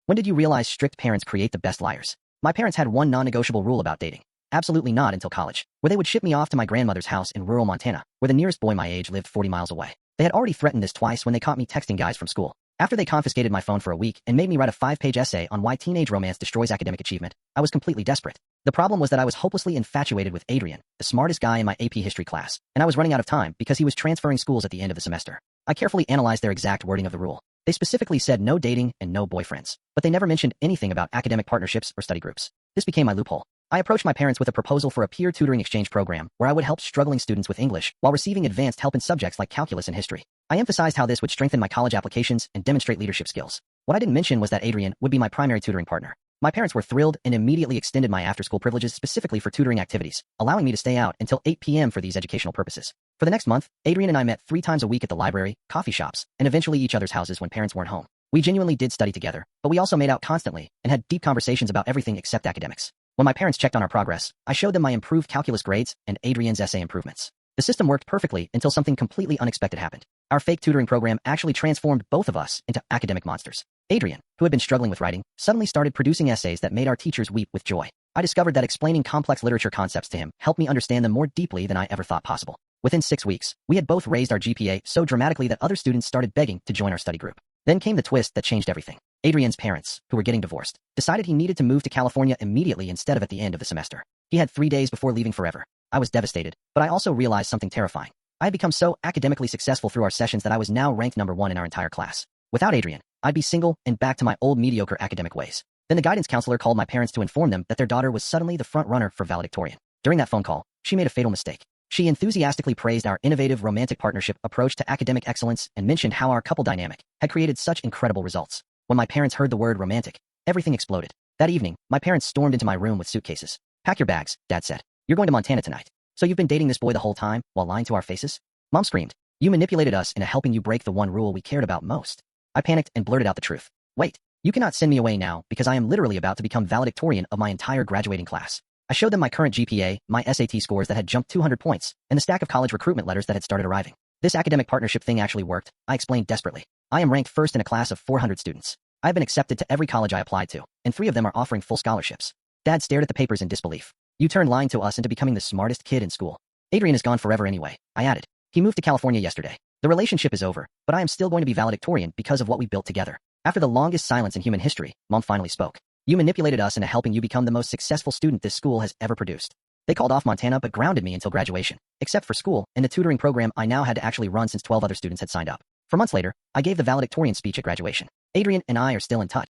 When did you realize strict parents create the best liars? My parents had one non-negotiable rule about dating. Absolutely not until college, where they would ship me off to my grandmother's house in rural Montana, where the nearest boy my age lived 40 miles away. They had already threatened this twice when they caught me texting guys from school. After they confiscated my phone for a week and made me write a 5-page essay on why teenage romance destroys academic achievement, I was completely desperate. The problem was that I was hopelessly infatuated with Adrian, the smartest guy in my AP history class, and I was running out of time because he was transferring schools at the end of the semester. I carefully analyzed their exact wording of the rule. They specifically said no dating and no boyfriends, but they never mentioned anything about academic partnerships or study groups. This became my loophole. I approached my parents with a proposal for a peer tutoring exchange program where I would help struggling students with English while receiving advanced help in subjects like calculus and history. I emphasized how this would strengthen my college applications and demonstrate leadership skills. What I didn't mention was that Adrian would be my primary tutoring partner. My parents were thrilled and immediately extended my after-school privileges specifically for tutoring activities, allowing me to stay out until 8 p.m. for these educational purposes. For the next month, Adrian and I met 3 times a week at the library, coffee shops, and eventually each other's houses when parents weren't home. We genuinely did study together, but we also made out constantly and had deep conversations about everything except academics. When my parents checked on our progress, I showed them my improved calculus grades and Adrian's essay improvements. The system worked perfectly until something completely unexpected happened. Our fake tutoring program actually transformed both of us into academic monsters. Adrian, who had been struggling with writing, suddenly started producing essays that made our teachers weep with joy. I discovered that explaining complex literature concepts to him helped me understand them more deeply than I ever thought possible. Within 6 weeks, we had both raised our GPA so dramatically that other students started begging to join our study group. Then came the twist that changed everything. Adrian's parents, who were getting divorced, decided he needed to move to California immediately instead of at the end of the semester. He had 3 days before leaving forever. I was devastated, but I also realized something terrifying. I had become so academically successful through our sessions that I was now ranked number 1 in our entire class. Without Adrian, I'd be single and back to my old mediocre academic ways. Then the guidance counselor called my parents to inform them that their daughter was suddenly the front runner for valedictorian. During that phone call, she made a fatal mistake. She enthusiastically praised our innovative romantic partnership approach to academic excellence and mentioned how our couple dynamic had created such incredible results. When my parents heard the word romantic, everything exploded. That evening, my parents stormed into my room with suitcases. "Pack your bags," Dad said. "You're going to Montana tonight. So you've been dating this boy the whole time while lying to our faces?" Mom screamed. "You manipulated us into helping you break the one rule we cared about most." I panicked and blurted out the truth. "Wait, you cannot send me away now because I am literally about to become valedictorian of my entire graduating class." I showed them my current GPA, my SAT scores that had jumped 200 points, and the stack of college recruitment letters that had started arriving. "This academic partnership thing actually worked," I explained desperately. "I am ranked first in a class of 400 students. I've been accepted to every college I applied to, and 3 of them are offering full scholarships." Dad stared at the papers in disbelief. "You turned lying to us into becoming the smartest kid in school." "Adrian is gone forever anyway," I added. "He moved to California yesterday. The relationship is over, but I am still going to be valedictorian because of what we built together." After the longest silence in human history, Mom finally spoke. "You manipulated us into helping you become the most successful student this school has ever produced." They called off Montana but grounded me until graduation. Except for school and the tutoring program I now had to actually run since 12 other students had signed up. For months later, I gave the valedictorian speech at graduation. Adrian and I are still in touch.